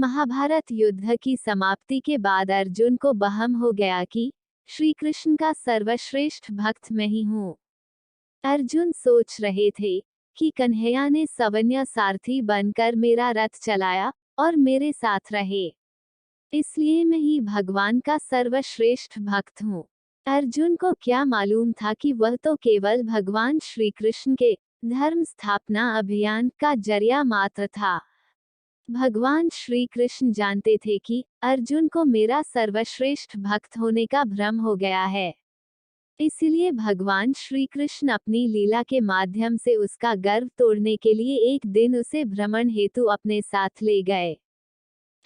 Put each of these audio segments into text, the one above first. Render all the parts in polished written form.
महाभारत युद्ध की समाप्ति के बाद अर्जुन को वहम हो गया कि श्री कृष्ण का सर्वश्रेष्ठ भक्त मैं ही हूँ। अर्जुन सोच रहे थे कि कन्हैया ने सवन्य सारथी बनकर मेरा रथ चलाया और मेरे साथ रहे, इसलिए मैं ही भगवान का सर्वश्रेष्ठ भक्त हूँ। अर्जुन को क्या मालूम था कि वह तो केवल भगवान श्री कृष्ण के धर्म स्थापना अभियान का जरिया मात्र था। भगवान श्री कृष्ण जानते थे कि अर्जुन को मेरा सर्वश्रेष्ठ भक्त होने का भ्रम हो गया है, इसलिए भगवान श्री कृष्ण अपनी लीला के माध्यम से उसका गर्व तोड़ने के लिए एक दिन उसे भ्रमण हेतु अपने साथ ले गए।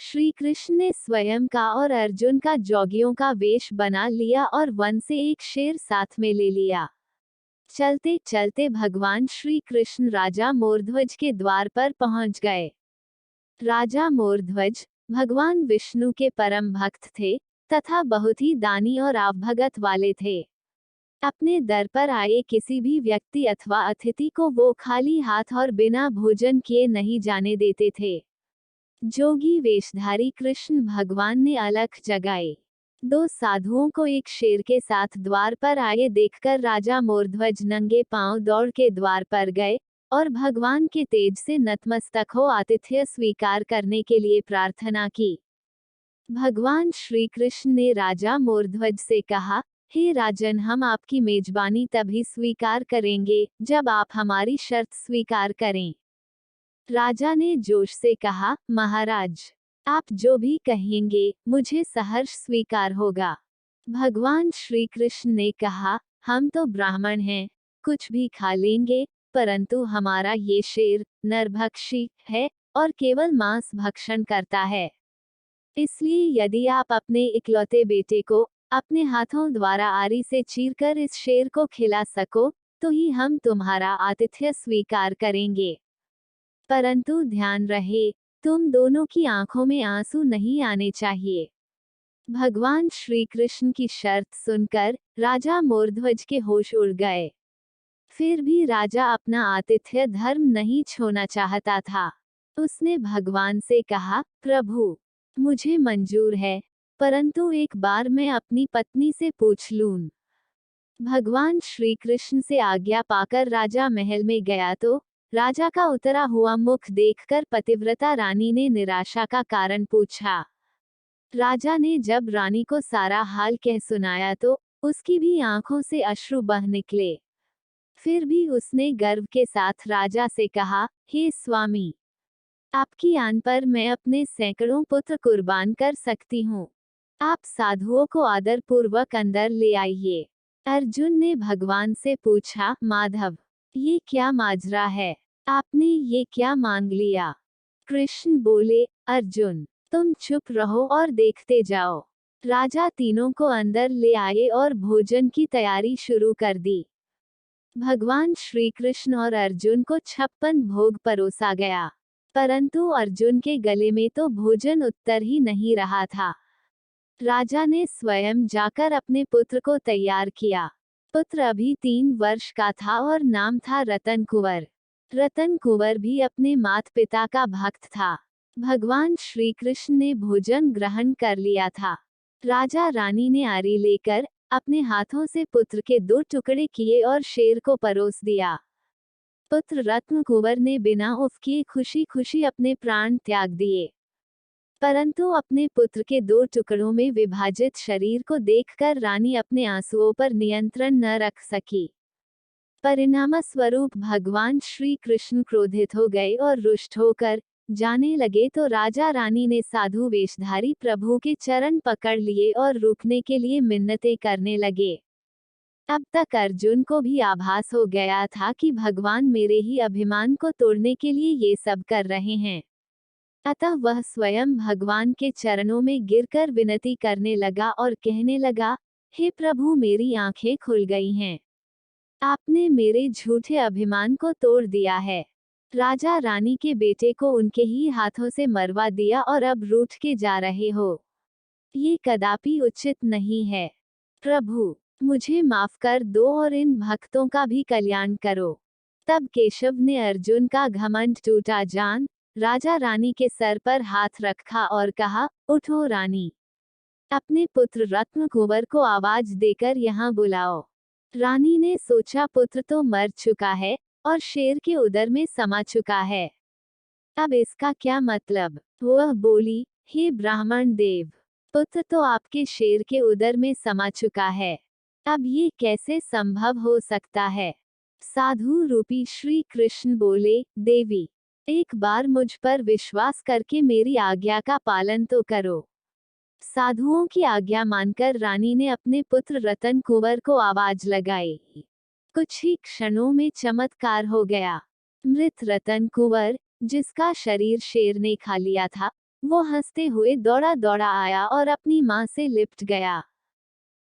श्री कृष्ण ने स्वयं का और अर्जुन का जोगियों का वेश बना लिया और वन से एक शेर साथ में ले लिया। चलते चलते भगवान श्री कृष्ण राजा मोरध्वज के द्वार पर पहुंच गए। राजा मोरध्वज भगवान विष्णु के परम भक्त थे तथा बहुत ही दानी और आवभगत वाले थे। अपने दर पर आए किसी भी व्यक्ति अथवा अतिथि को वो खाली हाथ और बिना भोजन किए नहीं जाने देते थे। जोगी वेशधारी कृष्ण भगवान ने अलख जगाई। दो साधुओं को एक शेर के साथ द्वार पर आए देखकर राजा मोरध्वज नंगे पांव दौड़ के द्वार पर गए और भगवान के तेज से नतमस्तक हो आतिथ्य स्वीकार करने के लिए प्रार्थना की। भगवान श्री कृष्ण ने राजा मोरध्वज से कहा, हे राजन, हम आपकी मेजबानी तभी स्वीकार करेंगे जब आप हमारी शर्त स्वीकार करें। राजा ने जोश से कहा, महाराज, आप जो भी कहेंगे मुझे सहर्ष स्वीकार होगा। भगवान श्री कृष्ण ने कहा, हम तो ब्राह्मण हैं, कुछ भी खा लेंगे, परंतु हमारा ये शेर नरभक्षी है और केवल मांस भक्षण करता है। इसलिए यदि आप अपने इकलौते बेटे को अपने हाथों द्वारा आरी से चीरकर इस शेर को खिला सको तो ही हम तुम्हारा आतिथ्य स्वीकार करेंगे। परंतु ध्यान रहे, तुम दोनों की आंखों में आंसू नहीं आने चाहिए। भगवान श्री कृष्ण की शर्त सुनकर राजा मोरध्वज के होश उड़ गए। फिर भी राजा अपना आतिथ्य धर्म नहीं छोड़ना चाहता था। उसने भगवान से कहा, प्रभु, मुझे मंजूर है, परंतु एक बार मैं अपनी पत्नी से पूछ लूं। भगवान श्री कृष्ण से आज्ञा पाकर राजा महल में गया तो राजा का उतरा हुआ मुख देखकर पतिव्रता रानी ने निराशा का कारण पूछा। राजा ने जब रानी को सारा हाल कह सुनाया तो उसकी भी आंखों से अश्रु बह निकले। फिर भी उसने गर्व के साथ राजा से कहा, हे स्वामी, आपकी आन पर मैं अपने सैकड़ों पुत्र कुर्बान कर सकती हूँ। आप साधुओं को आदर पूर्वक अंदर ले आइए। अर्जुन ने भगवान से पूछा, माधव, ये क्या माजरा है? आपने ये क्या मांग लिया? कृष्ण बोले, अर्जुन, तुम चुप रहो और देखते जाओ। राजा तीनों को अंदर ले आए और भोजन की तैयारी शुरू कर दी। भगवान श्री कृष्ण और अर्जुन को 56 भोग परोसा गया, परंतु अर्जुन के गले में तो भोजन उत्तर ही नहीं रहा था। राजा ने स्वयं जाकर अपने पुत्र को तैयार किया। पुत्र अभी 3 वर्ष का था और नाम था रतन कुंवर। रतन कुंवर भी अपने माता पिता का भक्त था। भगवान श्री कृष्ण ने भोजन ग्रहण कर लिया था। राजा रानी ने आरी लेकर अपने हाथों से पुत्र के 2 टुकड़े किए और शेर को परोस दिया। पुत्र रत्न कुंवर ने बिना उफ किए खुशी खुशी अपने प्राण त्याग दिए, परंतु अपने पुत्र के 2 टुकड़ों में विभाजित शरीर को देखकर रानी अपने आंसुओं पर नियंत्रण न रख सकी। परिणाम स्वरूप भगवान श्री कृष्ण क्रोधित हो गए और रुष्ट होकर जाने लगे तो राजा रानी ने साधु वेशधारी प्रभु के चरण पकड़ लिए और रुकने के लिए मिन्नतें करने लगे। अब तक अर्जुन को भी आभास हो गया था कि भगवान मेरे ही अभिमान को तोड़ने के लिए ये सब कर रहे हैं। अतः वह स्वयं भगवान के चरणों में गिरकर विनती करने लगा और कहने लगा, हे प्रभु, मेरी आंखें खुल गई हैं। आपने मेरे झूठे अभिमान को तोड़ दिया है। राजा रानी के बेटे को उनके ही हाथों से मरवा दिया और अब रूठ के जा रहे हो। ये कदापि उचित नहीं है। प्रभु, मुझे माफ कर दो और इन भक्तों का भी कल्याण करो। तब केशव ने अर्जुन का घमंड टूटा जान राजा रानी के सर पर हाथ रखा और कहा, उठो रानी, अपने पुत्र रत्न कुंवर को आवाज देकर यहाँ बुलाओ। रानी ने सोचा पुत्र तो मर चुका है और शेर के उदर में समा चुका है, अब इसका क्या मतलब। वह बोली, हे ब्राह्मण देव, पुत्र तो आपके शेर के उदर में समा चुका है, अब ये कैसे संभव हो सकता है। साधु रूपी श्री कृष्ण बोले, देवी, एक बार मुझ पर विश्वास करके मेरी आज्ञा का पालन तो करो। साधुओं की आज्ञा मानकर रानी ने अपने पुत्र रतन कुंवर को आवाज लगाई। कुछ ही क्षणों में चमत्कार हो गया। मृत रतन कुंवर, जिसका शरीर शेर ने खा लिया था, वो हंसते हुए दौड़ा दौड़ा आया और अपनी मां से लिपट गया।